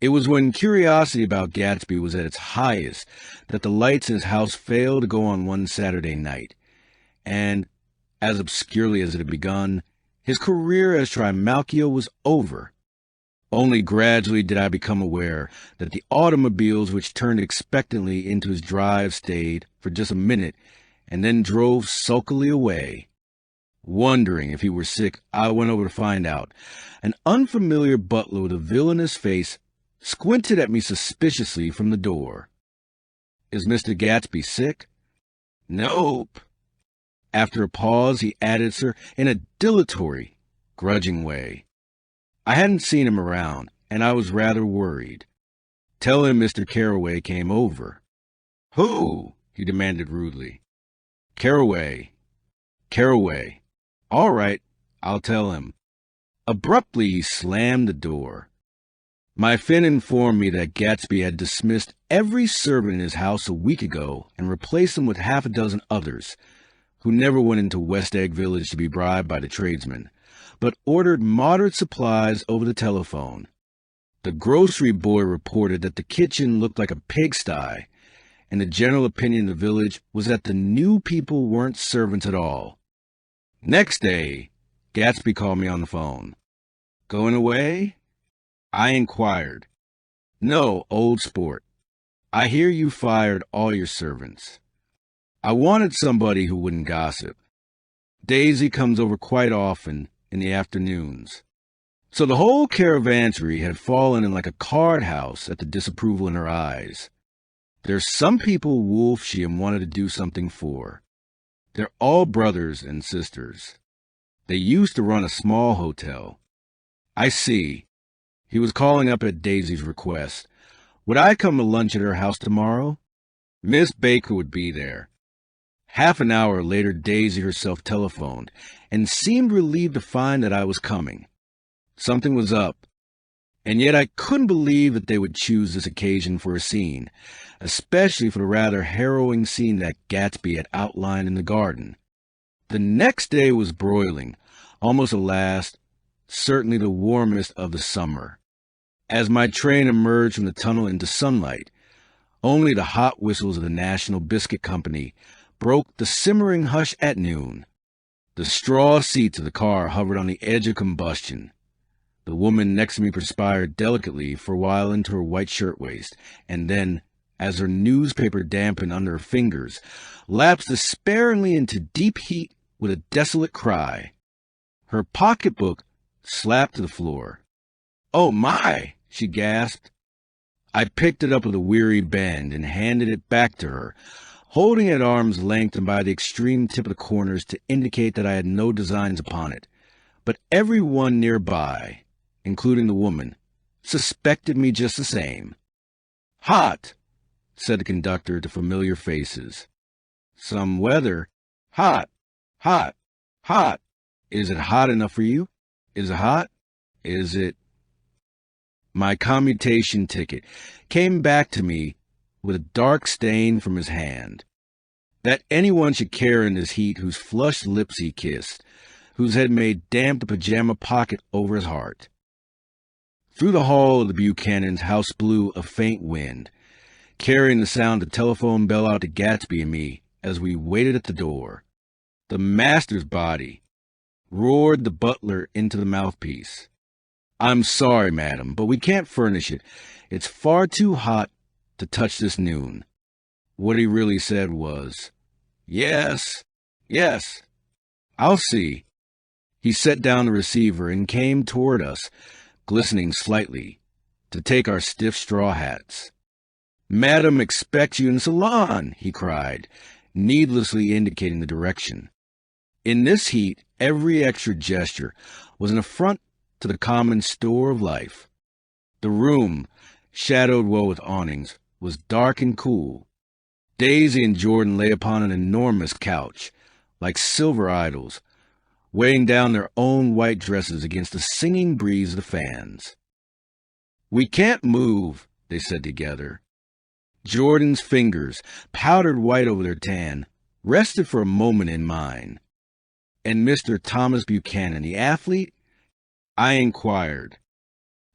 It was when curiosity about Gatsby was at its highest that the lights in his house failed to go on one Saturday night, and, as obscurely as it had begun, his career as Trimalchio was over. Only gradually did I become aware that the automobiles which turned expectantly into his drive stayed for just a minute and then drove sulkily away. Wondering if he were sick, I went over to find out. An unfamiliar butler with a villainous face squinted at me suspiciously from the door. "Is Mr. Gatsby sick?" "Nope." After a pause, he added, "Sir," in a dilatory, grudging way. I hadn't seen him around, and I was rather worried. "Tell him Mr. Carroway came over." "Who?" he demanded rudely. "Carroway. Carroway." "All right, I'll tell him." Abruptly, he slammed the door. My Finn informed me that Gatsby had dismissed every servant in his house a week ago and replaced them with half a dozen others, who never went into West Egg Village to be bribed by the tradesmen, but ordered moderate supplies over the telephone. The grocery boy reported that the kitchen looked like a pigsty, and the general opinion in the village was that the new people weren't servants at all. Next day, Gatsby called me on the phone. "Going away?" I inquired. "No, old sport. I hear you fired all your servants." I wanted somebody who wouldn't gossip. Daisy comes over quite often in the afternoons. So the whole caravansary had fallen in like a card house at the disapproval in her eyes. There's some people Wolfsham wanted to do something for. They're all brothers and sisters. They used to run a small hotel. I see. He was calling up at Daisy's request. Would I come to lunch at her house tomorrow? Miss Baker would be there. Half an hour later, Daisy herself telephoned, and seemed relieved to find that I was coming. Something was up, and yet I couldn't believe that they would choose this occasion for a scene, especially for the rather harrowing scene that Gatsby had outlined in the garden. The next day was broiling, almost the last, certainly the warmest of the summer. As my train emerged from the tunnel into sunlight, only the hot whistles of the National Biscuit Company broke the simmering hush at noon. The straw seats of the car hovered on the edge of combustion. The woman next to me perspired delicately for a while into her white shirtwaist, and then, as her newspaper dampened under her fingers, lapsed despairingly into deep heat with a desolate cry. Her pocketbook slapped to the floor. "Oh, my!" she gasped. I picked it up with a weary bend and handed it back to her, holding it at arm's length and by the extreme tip of the corners to indicate that I had no designs upon it. But every one nearby, including the woman, suspected me just the same. "Hot," said the conductor to familiar faces. "Some weather. Hot, hot, hot. Is it hot enough for you? Is it hot? Is it—" My commutation ticket came back to me with a dark stain from his hand. That anyone should care in this heat whose flushed lips he kissed, whose head made damp the pajama pocket over his heart. Through the hall of the Buchanan's house blew a faint wind, carrying the sound of the telephone bell out to Gatsby and me as we waited at the door. "The master's body," roared the butler into the mouthpiece. "I'm sorry, madam, but we can't furnish it. It's far too hot to touch this noon." What he really said was, "Yes, yes, I'll see." He set down the receiver and came toward us, glistening slightly, to take our stiff straw hats. "Madam expects you in the salon," he cried, needlessly indicating the direction. In this heat, every extra gesture was an affront to the common store of life. The room, shadowed well with awnings, was dark and cool. Daisy and Jordan lay upon an enormous couch, like silver idols, weighing down their own white dresses against the singing breeze of the fans. "We can't move," they said together. Jordan's fingers, powdered white over their tan, rested for a moment in mine. "And Mr. Thomas Buchanan, the athlete?" I inquired.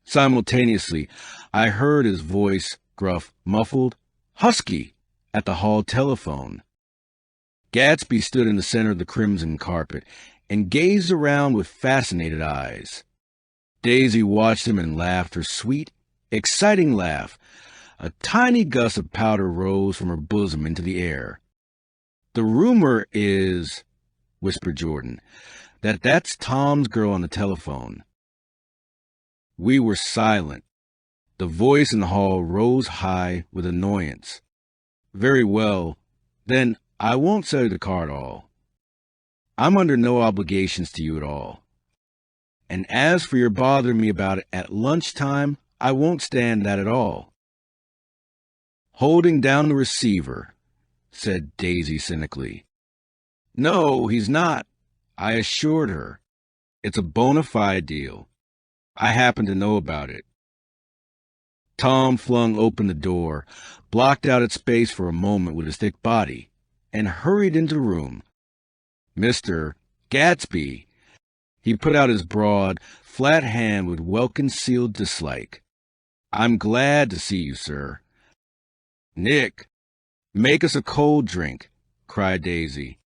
Simultaneously, I heard his voice, gruff, muffled, husky, at the hall telephone. Gatsby stood in the center of the crimson carpet and gazed around with fascinated eyes. Daisy watched him and laughed her sweet, exciting laugh. A tiny gust of powder rose from her bosom into the air. "The rumor is," whispered Jordan, "that that's Tom's girl on the telephone." We were silent. The voice in the hall rose high with annoyance. "Very well. Then I won't sell you the car at all. I'm under no obligations to you at all. And as for your bothering me about it at lunchtime, I won't stand that at all." "Holding down the receiver," said Daisy cynically. "No, he's not," I assured her. "It's a bona fide deal. I happen to know about it." Tom flung open the door, blocked out its space for a moment with his thick body, and hurried into the room. "Mr. Gatsby." He put out his broad, flat hand with well-concealed dislike. "I'm glad to see you, sir." "Nick, make us a cold drink," cried Daisy.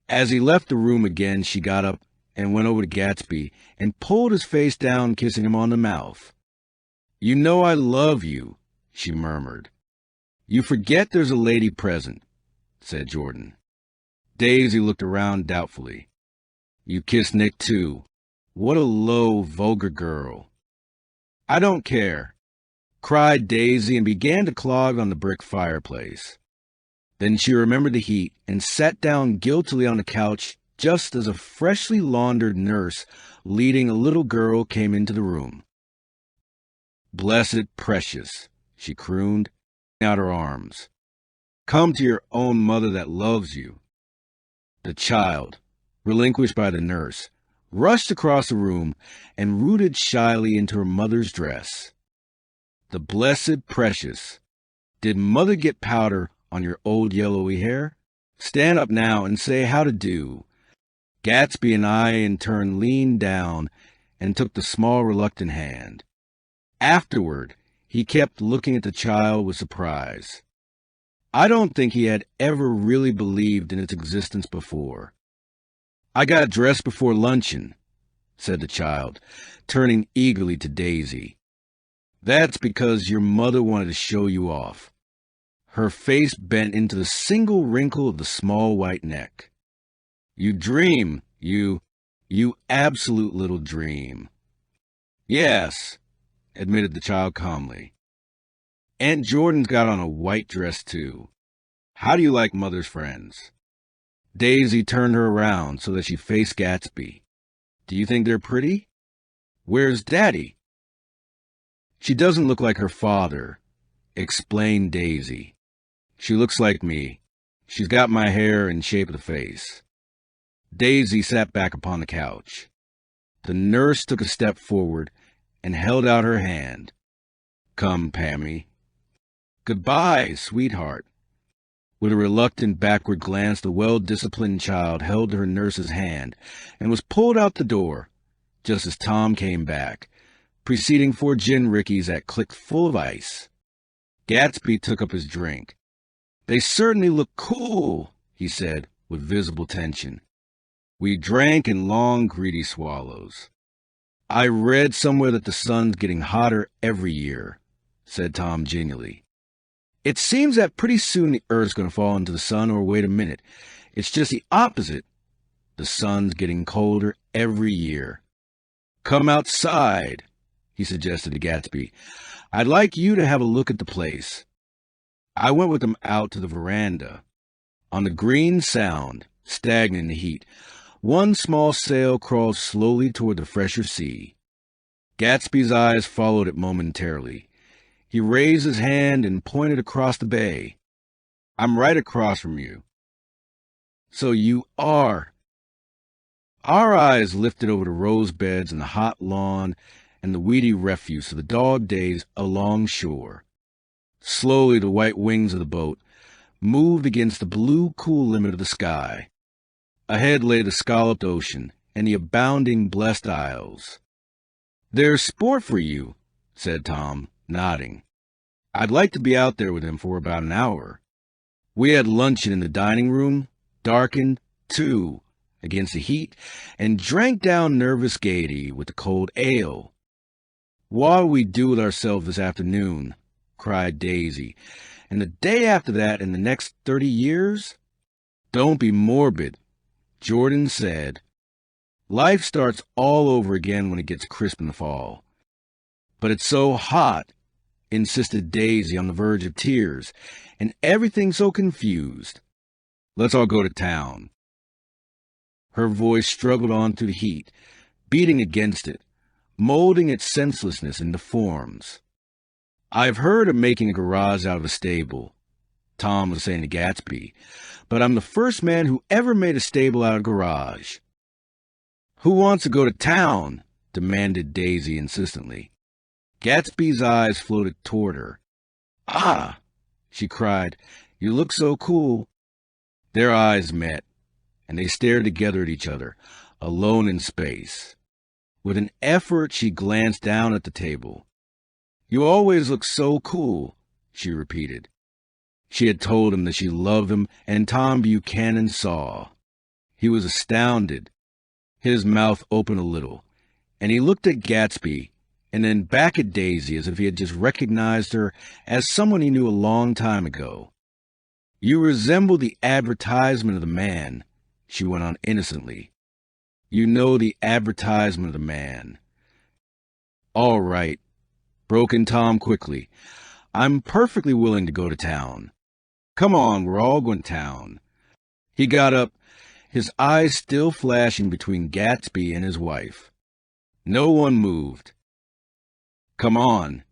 As he left the room again, she got up and went over to Gatsby and pulled his face down, kissing him on the mouth. "You know I love you," she murmured. "You forget there's a lady present," said Jordan. Daisy looked around doubtfully. "You kissed Nick, too. What a low, vulgar girl." "I don't care," cried Daisy and began to clog on the brick fireplace. Then she remembered the heat and sat down guiltily on the couch just as a freshly laundered nurse leading a little girl came into the room. "Blessed precious," she crooned, out her arms. "Come to your own mother that loves you." The child, relinquished by the nurse, rushed across the room and rooted shyly into her mother's dress. The blessed precious. Did mother get powder on your old yellowy hair? Stand up now and say how to do. Gatsby and I in turn leaned down and took the small reluctant hand. Afterward, he kept looking at the child with surprise. I don't think he had ever really believed in its existence before. "I got dressed before luncheon," said the child, turning eagerly to Daisy. "That's because your mother wanted to show you off." Her face bent into the single wrinkle of the small white neck. "You dream, you absolute little dream." "Yes," admitted the child calmly. "Aunt Jordan's got on a white dress, too. How do you like mother's friends?" Daisy turned her around so that she faced Gatsby. "Do you think they're pretty? Where's Daddy?" "She doesn't look like her father," explained Daisy. "She looks like me. She's got my hair and shape of the face." Daisy sat back upon the couch. The nurse took a step forward and held out her hand. "Come, Pammy." "Goodbye, sweetheart." With a reluctant backward glance, the well-disciplined child held her nurse's hand and was pulled out the door, just as Tom came back, preceding 4 gin rickeys that clicked full of ice. Gatsby took up his drink. "They certainly look cool," he said, with visible tension. We drank in long, greedy swallows. "I read somewhere that the sun's getting hotter every year," said Tom genially. "It seems that pretty soon the Earth's going to fall into the sun, or wait a minute. It's just the opposite. The sun's getting colder every year." "Come outside," he suggested to Gatsby. "I'd like you to have a look at the place." I went with him out to the veranda. On the green Sound, stagnant in the heat, one small sail crawled slowly toward the fresher sea. Gatsby's eyes followed it momentarily. He raised his hand and pointed across the bay. "I'm right across from you." "So you are." Our eyes lifted over the rose beds and the hot lawn and the weedy refuse of the dog days along shore. Slowly the white wings of the boat moved against the blue, cool limit of the sky. Ahead lay the scalloped ocean and the abounding blessed isles. "There's sport for you," said Tom, nodding. I'd like to be out there with him for about an hour. We had luncheon in the dining room, darkened, too, against the heat, and drank down nervous gaiety with the cold ale. What'll we do with ourselves this afternoon? Cried Daisy. And the day after that and the next 30 years? Don't be morbid, Jordan said. Life starts all over again when it gets crisp in the fall. But it's so hot, insisted Daisy on the verge of tears, and everything so confused. Let's all go to town. Her voice struggled on through the heat, beating against it, molding its senselessness into forms. I've heard of making a garage out of a stable, Tom was saying to Gatsby, but I'm the first man who ever made a stable out of a garage. Who wants to go to town? Demanded Daisy insistently. Gatsby's eyes floated toward her. Ah, she cried, you look so cool. Their eyes met, and they stared together at each other, alone in space. With an effort, she glanced down at the table. You always look so cool, she repeated. She had told him that she loved him, and Tom Buchanan saw. He was astounded. His mouth opened a little, and he looked at Gatsby and then back at Daisy as if he had just recognized her as someone he knew a long time ago. You resemble the advertisement of the man, she went on innocently. You know the advertisement of the man. All right, broke in Tom quickly. I'm perfectly willing to go to town. Come on, we're all going to town. He got up, his eyes still flashing between Gatsby and his wife. No one moved. Come on.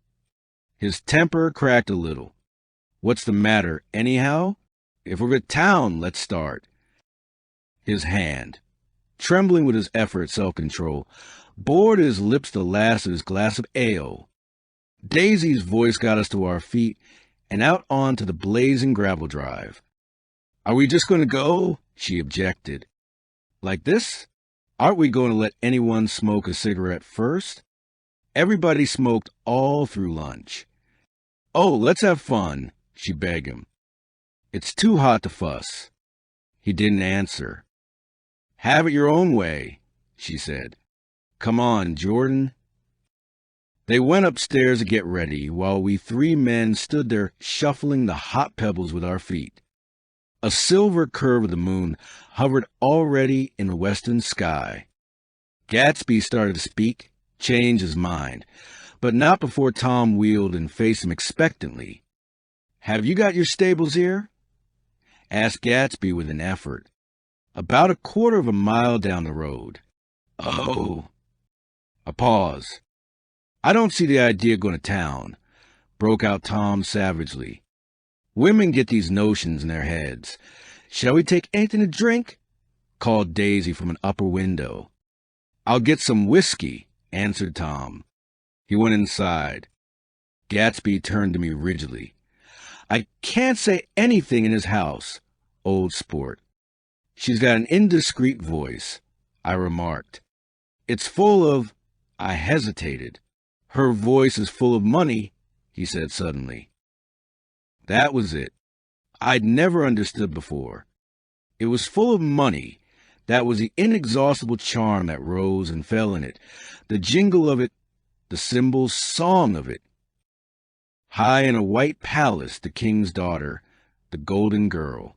His temper cracked a little. What's the matter, anyhow? If we're at town, let's start. His hand, trembling with his effort at self-control, bored his lips the last of his glass of ale. Daisy's voice got us to our feet and out onto the blazing gravel drive. Are we just going to go? She objected. Like this? Aren't we going to let anyone smoke a cigarette first? Everybody smoked all through lunch. Oh, let's have fun, she begged him. It's too hot to fuss. He didn't answer. Have it your own way, she said. Come on, Jordan. They went upstairs to get ready while we three men stood there shuffling the hot pebbles with our feet. A silver curve of the moon hovered already in the western sky. Gatsby started to speak, change his mind, but not before Tom wheeled and faced him expectantly. Have you got your stables here? Asked Gatsby with an effort. About a quarter of a mile down the road. Oh. A pause. I don't see the idea of going to town, broke out Tom savagely. Women get these notions in their heads. Shall we take anything to drink? Called Daisy from an upper window. I'll get some whiskey, answered Tom. He went inside. Gatsby turned to me rigidly. I can't say anything in his house, old sport. She's got an indiscreet voice, I remarked. It's full of... I hesitated. Her voice is full of money, he said suddenly. That was it. I'd never understood before. It was full of money. That was the inexhaustible charm that rose and fell in it, the jingle of it, the cymbal song of it. High in a white palace, the king's daughter, the golden girl.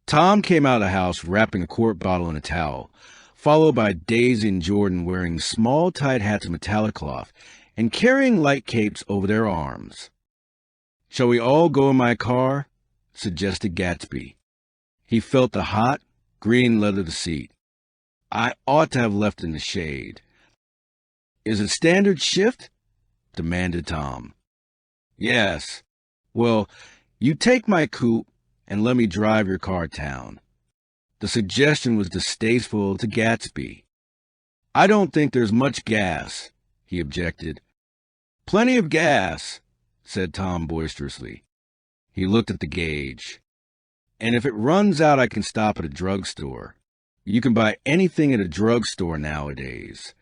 Tom came out of the house wrapping a quart bottle in a towel, followed by Daisy and Jordan wearing small tight hats of metallic cloth and carrying light capes over their arms. Shall we all go in my car? Suggested Gatsby. He felt the hot, green leather of the seat. I ought to have left in the shade. Is it standard shift? Demanded Tom. Yes. Well, you take my coupe and let me drive your car town. The suggestion was distasteful to Gatsby. I don't think there's much gas, he objected. Plenty of gas, said Tom boisterously. He looked at the gauge. And if it runs out, I can stop at a drugstore. You can buy anything at a drugstore nowadays.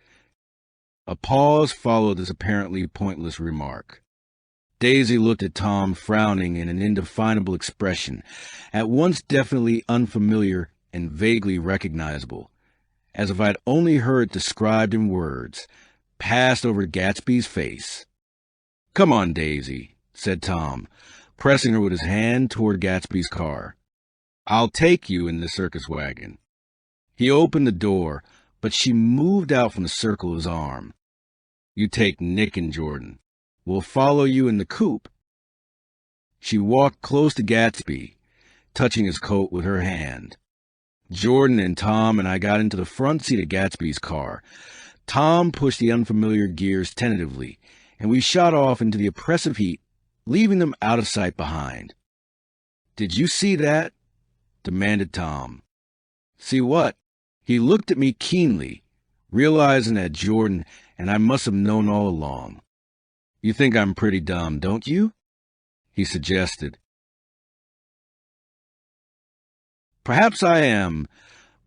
A pause followed this apparently pointless remark. Daisy looked at Tom, frowning in an indefinable expression, at once definitely unfamiliar and vaguely recognizable, as if I'd only heard it described in words, passed over Gatsby's face. "Come on, Daisy," said Tom, pressing her with his hand toward Gatsby's car. "I'll take you in the circus wagon." He opened the door, but she moved out from the circle of his arm. "You take Nick and Jordan. We'll follow you in the coupe." She walked close to Gatsby, touching his coat with her hand. Jordan and Tom and I got into the front seat of Gatsby's car. Tom pushed the unfamiliar gears tentatively, and we shot off into the oppressive heat, leaving them out of sight behind. "Did you see that?" demanded Tom. "See what?" He looked at me keenly, realizing that Jordan and I must have known all along. "You think I'm pretty dumb, don't you?" he suggested. "Perhaps I am,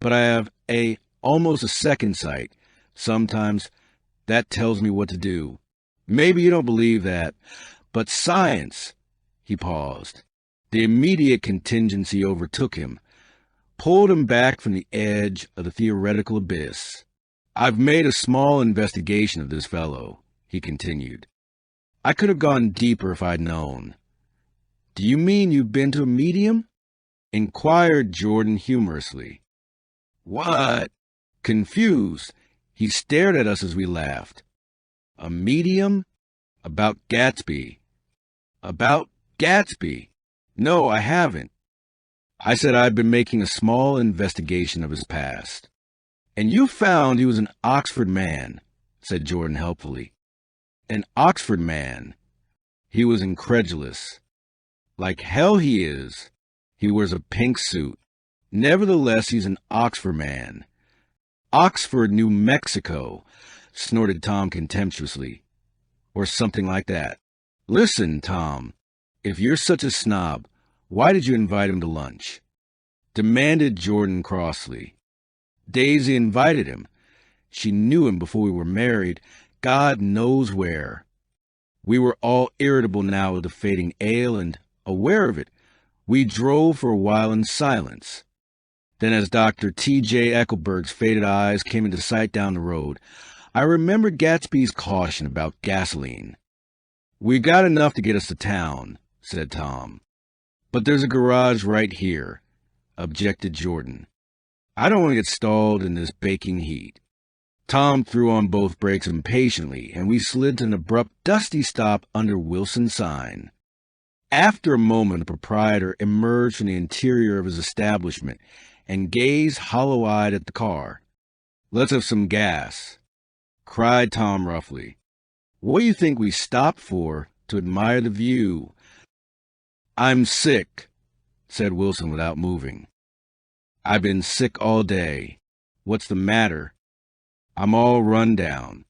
but I have almost a second sight. Sometimes that tells me what to do. Maybe you don't believe that, but science—" He paused. The immediate contingency overtook him, pulled him back from the edge of the theoretical abyss. "I've made a small investigation of this fellow," he continued. "I could have gone deeper if I'd known." "Do you mean you've been to a medium?" inquired Jordan humorously. "What?" Confused, he stared at us as we laughed. "A medium? About Gatsby." "About Gatsby? No, I haven't." I said I'd been making a small investigation of his past. "And you found he was an Oxford man," said Jordan helpfully. "An Oxford man?" He was incredulous. "Like hell he is. He wears a pink suit. Nevertheless, he's an Oxford man." "Oxford, New Mexico," snorted Tom contemptuously. "Or something like that. Listen, Tom, if you're such a snob, why did you invite him to lunch?" demanded Jordan crossly. "Daisy invited him. She knew him before we were married, God knows where." We were all irritable now with the fading ale, and, aware of it, we drove for a while in silence. Then, as Dr. T.J. Eckelberg's faded eyes came into sight down the road, I remembered Gatsby's caution about gasoline. "We got enough to get us to town," said Tom. "But there's a garage right here," objected Jordan. "I don't want to get stalled in this baking heat." Tom threw on both brakes impatiently, and we slid to an abrupt, dusty stop under Wilson's sign. After a moment, the proprietor emerged from the interior of his establishment and gazed hollow-eyed at the car. "Let's have some gas," cried Tom roughly. "What do you think we stopped for? To admire the view." "I'm sick," said Wilson without moving. "I've been sick all day. What's the matter?" "I'm all run down."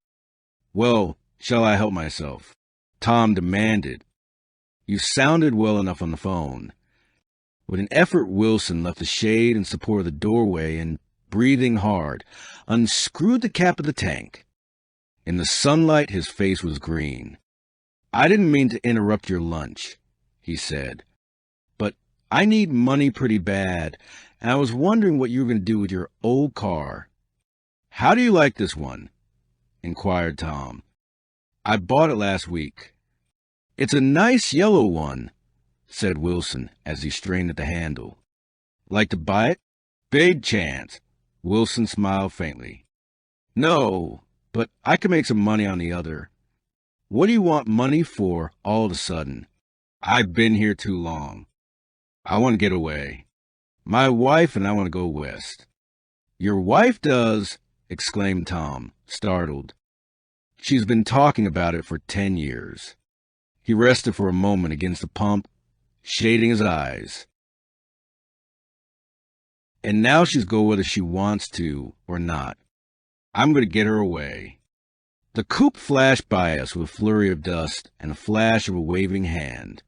"Well, shall I help myself?" Tom demanded. "You sounded well enough on the phone." With an effort, Wilson left the shade in support of the doorway and, breathing hard, unscrewed the cap of the tank. In the sunlight, his face was green. "I didn't mean to interrupt your lunch," he said, "but I need money pretty bad, and I was wondering what you were going to do with your old car." "How do you like this one?" inquired Tom. "I bought it last week." "It's a nice yellow one," said Wilson as he strained at the handle. "Like to buy it?" "Big chance." Wilson smiled faintly. "No, but I could make some money on the other." "What do you want money for all of a sudden?" "I've been here too long. I want to get away. My wife and I want to go west." "Your wife does?" exclaimed Tom, startled. "She's been talking about it for 10 years. He rested for a moment against the pump, shading his eyes. "And now she's go whether she wants to or not. I'm going to get her away." The coupe flashed by us with a flurry of dust and a flash of a waving hand.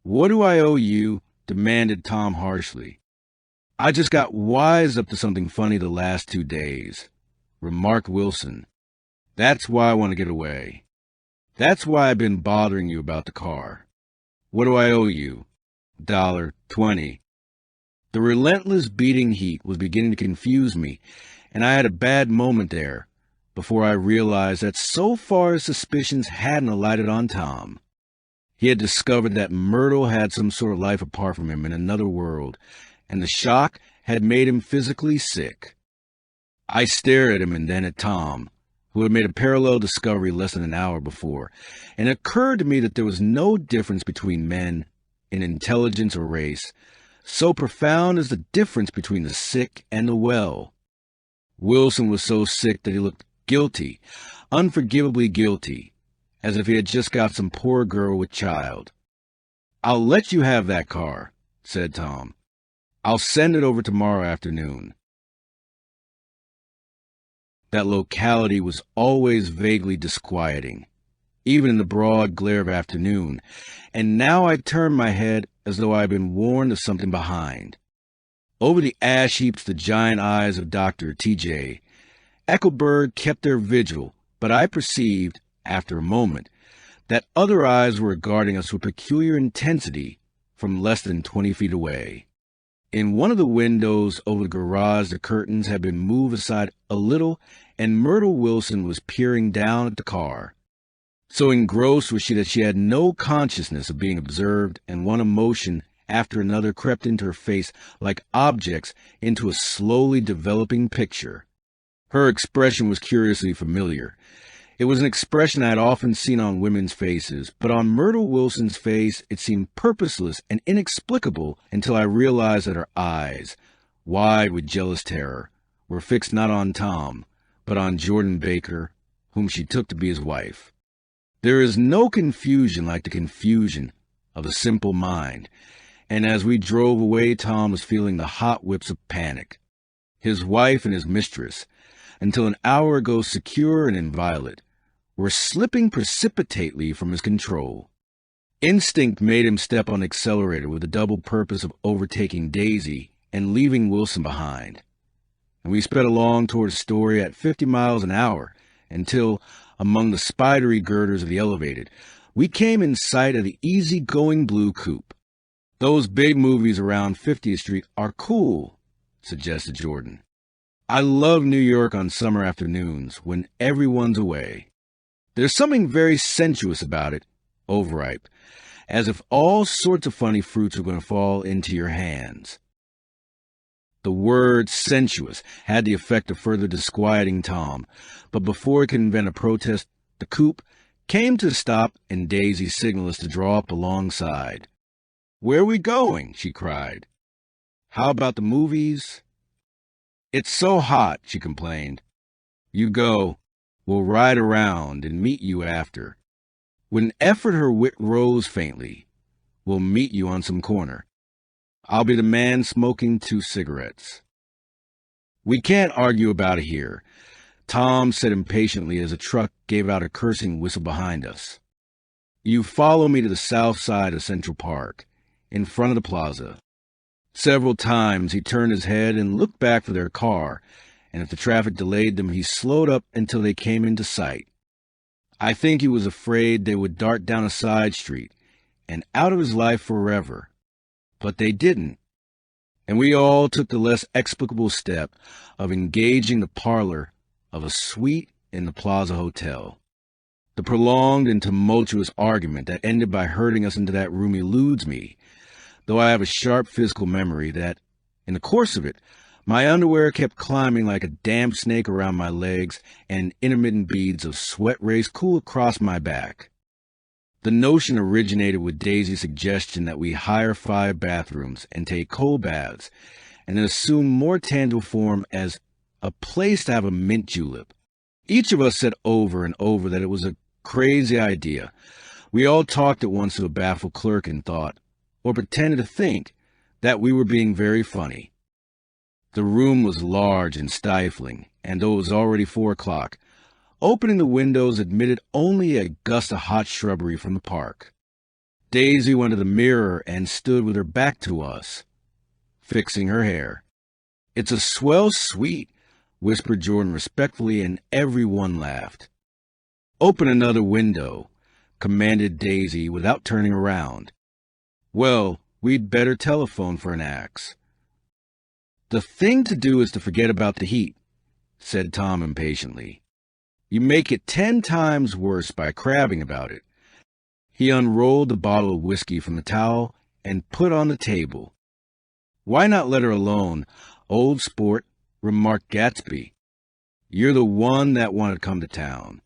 "What do I owe you?" demanded Tom harshly. "I just got wised up to something funny the last 2 days," remarked Wilson. That's why I want to get away. That's why I've been bothering you about the car. What do I owe you? $1.20. The relentless beating heat was beginning to confuse me, and I had a bad moment there before I realized that so far his suspicions hadn't alighted on Tom. He had discovered that Myrtle had some sort of life apart from him in another world, and the shock had made him physically sick. I stared at him and then at Tom, who had made a parallel discovery less than an hour before, and it occurred to me that there was no difference between men in intelligence or race, so profound as the difference between the sick and the well. Wilson was so sick that he looked guilty, unforgivably guilty, as if he had just got some poor girl with child. "I'll let you have that car," said Tom. "I'll send it over tomorrow afternoon." That locality was always vaguely disquieting, even in the broad glare of afternoon, and now I turned my head as though I had been warned of something behind. Over the ash heaps the giant eyes of Dr. T.J. Eckelberg kept their vigil, but I perceived, after a moment, that other eyes were regarding us with peculiar intensity from less than 20 feet away. In one of the windows over the garage, the curtains had been moved aside a little, and Myrtle Wilson was peering down at the car. So engrossed was she that she had no consciousness of being observed, and one emotion after another crept into her face like objects into a slowly developing picture. Her expression was curiously familiar. It was an expression I had often seen on women's faces, but on Myrtle Wilson's face it seemed purposeless and inexplicable until I realized that her eyes, wide with jealous terror, were fixed not on Tom, but on Jordan Baker, whom she took to be his wife. There is no confusion like the confusion of a simple mind, and as we drove away, Tom was feeling the hot whips of panic. His wife and his mistress, until an hour ago secure and inviolate, were slipping precipitately from his control. Instinct made him step on the accelerator with the double purpose of overtaking Daisy and leaving Wilson behind. And we sped along toward Astoria at 50 miles an hour until, among the spidery girders of the elevated, we came in sight of the easy-going blue coupe. "Those big movies around 50th Street are cool," suggested Jordan. "I love New York on summer afternoons when everyone's away. There's something very sensuous about it, overripe, as if all sorts of funny fruits are going to fall into your hands." The word sensuous had the effect of further disquieting Tom, but before he could invent a protest, the coupe came to a stop and Daisy signaled us to draw up alongside. "Where are we going?" she cried. "How about the movies?" "It's so hot," she complained. "You go. We'll ride around and meet you after." With an effort her wit rose faintly. "We'll meet you on some corner. I'll be the man smoking 2 cigarettes. "We can't argue about it here," Tom said impatiently as a truck gave out a cursing whistle behind us. "You follow me to the south side of Central Park, in front of the plaza." Several times he turned his head and looked back for their car, and if the traffic delayed them, he slowed up until they came into sight. I think he was afraid they would dart down a side street and out of his life forever. But they didn't, and we all took the less explicable step of engaging the parlor of a suite in the Plaza Hotel. The prolonged and tumultuous argument that ended by herding us into that room eludes me, though I have a sharp physical memory that, in the course of it, my underwear kept climbing like a damp snake around my legs and intermittent beads of sweat raced cool across my back. The notion originated with Daisy's suggestion that we hire 5 bathrooms and take cold baths, and then assume more tangible form as a place to have a mint julep. Each of us said over and over that it was a crazy idea. We all talked at once to a baffled clerk and thought, or pretended to think, that we were being very funny. The room was large and stifling, and though it was already 4 o'clock, opening the windows admitted only a gust of hot shrubbery from the park. Daisy went to the mirror and stood with her back to us, fixing her hair. "It's a swell suite," whispered Jordan respectfully, and everyone laughed. "Open another window," commanded Daisy without turning around. "Well, we'd better telephone for an axe." "The thing to do is to forget about the heat," said Tom impatiently. "You make it 10 times worse by crabbing about it." He unrolled the bottle of whiskey from the towel and put on the table. "Why not let her alone, old sport?" remarked Gatsby. "You're the one that wanted to come to town."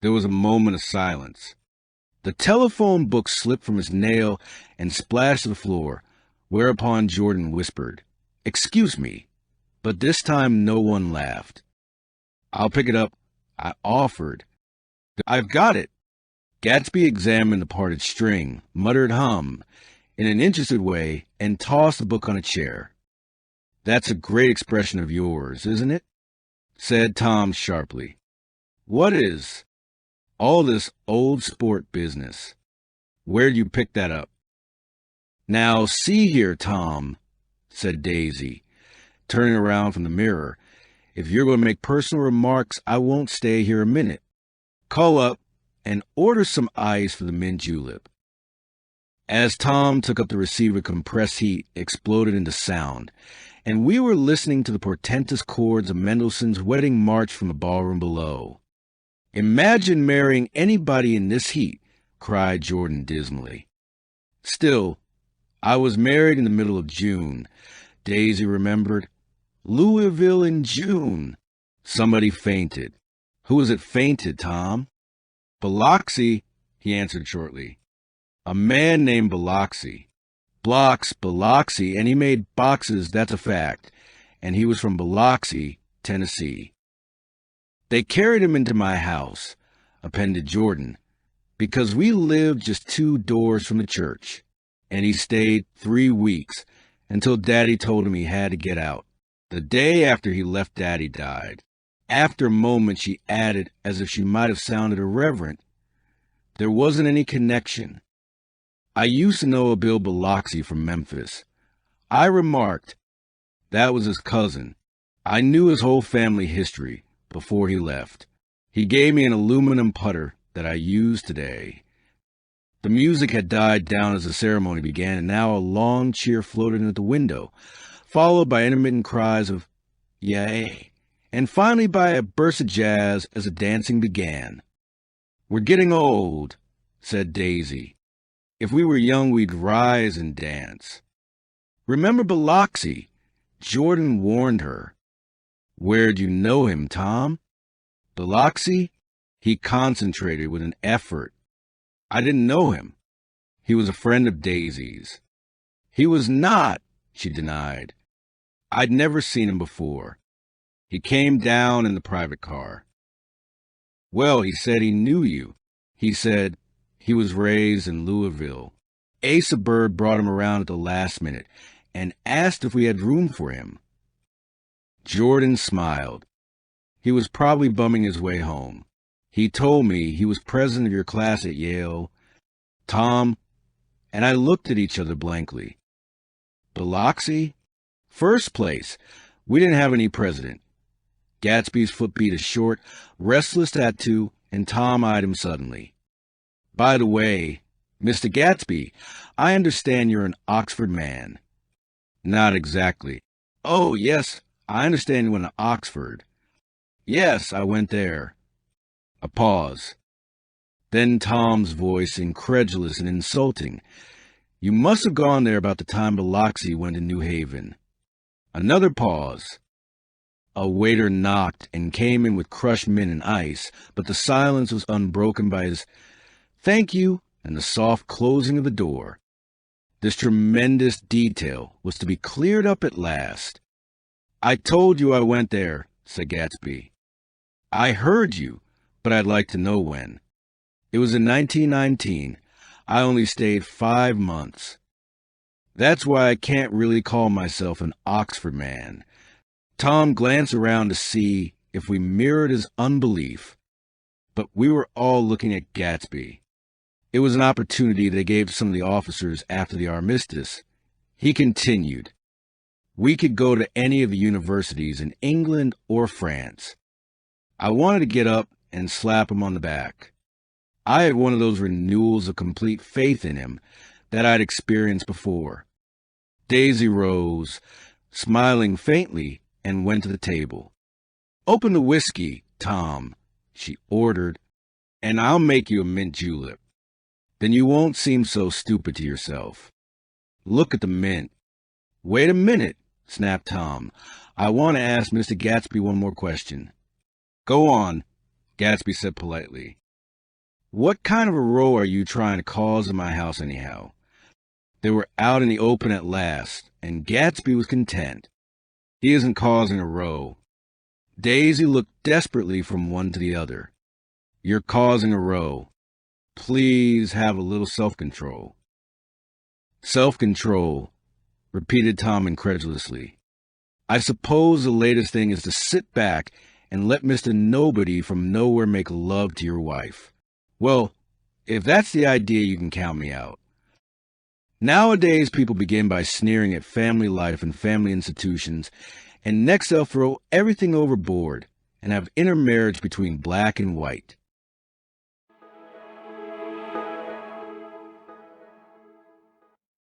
There was a moment of silence. The telephone book slipped from his nail and splashed to the floor, whereupon Jordan whispered, "Excuse me," but this time no one laughed. "I'll pick it up," I offered. "I've got it." Gatsby examined the parted string, muttered hum in an interested way, and tossed the book on a chair. "That's a great expression of yours, isn't it?" said Tom sharply. "What is?" "All this old sport business. Where'd you pick that up?" "Now, see here, Tom," said Daisy, turning around from the mirror. "If you're going to make personal remarks, I won't stay here a minute. Call up and order some ice for the mint julep." As Tom took up the receiver, compressed heat exploded into sound, and we were listening to the portentous chords of Mendelssohn's Wedding March from the ballroom below. "Imagine marrying anybody in this heat," cried Jordan dismally. "Still, I was married in the middle of June," Daisy remembered. "Louisville in June." Somebody fainted. "Who was it fainted, Tom?" "Biloxi," he answered shortly. "A man named Biloxi. Blocks, Biloxi, and he made boxes, that's a fact. And he was from Biloxi, Tennessee." "They carried him into my house," appended Jordan, "because we lived just 2 doors from the church. And he stayed 3 weeks, until Daddy told him he had to get out. The day after he left, Daddy died." After a moment, she added, as if she might have sounded irreverent, "There wasn't any connection. I used to know a Bill Biloxi from Memphis." I remarked, "That was his cousin. I knew his whole family history before he left. He gave me an aluminum putter that I use today." The music had died down as the ceremony began, and now a long cheer floated in at the window, followed by intermittent cries of "Yay," and finally by a burst of jazz as the dancing began. "We're getting old," said Daisy. "If we were young, we'd rise and dance." "Remember Biloxi," Jordan warned her. "Where'd you know him, Tom?" "Biloxi?" He concentrated with an effort. "I didn't know him. He was a friend of Daisy's." "He was not," she denied. "I'd never seen him before. He came down in the private car." "Well, he said he knew you. He said he was raised in Louisville. Asa Bird brought him around at the last minute and asked if we had room for him." Jordan smiled. "He was probably bumming his way home. He told me he was president of your class at Yale." Tom and I looked at each other blankly. "Biloxi?" "First place, we didn't have any president." Gatsby's foot beat a short, restless tattoo, and Tom eyed him suddenly. "By the way, Mr. Gatsby, I understand you're an Oxford man." "Not exactly." "Oh, yes, I understand you went to Oxford." "Yes, I went there." A pause. Then Tom's voice, incredulous and insulting. "You must have gone there about the time Biloxi went to New Haven." Another pause. A waiter knocked and came in with crushed mint and ice, but the silence was unbroken by his "Thank you," and the soft closing of the door. This tremendous detail was to be cleared up at last. "I told you I went there," said Gatsby. "I heard you, but I'd like to know when." "It was in 1919. I only stayed 5 months. That's why I can't really call myself an Oxford man." Tom glanced around to see if we mirrored his unbelief, but we were all looking at Gatsby. It was an opportunity they gave to some of the officers after the armistice. He continued, "We could go to any of the universities in England or France. I wanted to get up and slap him on the back. I had one of those renewals of complete faith in him that I'd experienced before. Daisy rose, smiling faintly, and went to the table. "Open the whiskey, Tom," she ordered, "and I'll make you a mint julep. Then you won't seem so stupid to yourself. Look at the mint." "Wait a minute," snapped Tom. "I want to ask Mr. Gatsby one more question." "Go on," Gatsby said politely. "What kind of a row are you trying to cause in my house anyhow?" They were out in the open at last, and Gatsby was content. "He isn't causing a row." Daisy looked desperately from one to the other. "You're causing a row. Please have a little self-control." "Self-control," repeated Tom incredulously. "I suppose the latest thing is to sit back and let Mr. Nobody from nowhere make love to your wife. Well, if that's the idea, you can count me out." Nowadays, people begin by sneering at family life and family institutions, and next they'll throw everything overboard and have intermarriage between black and white.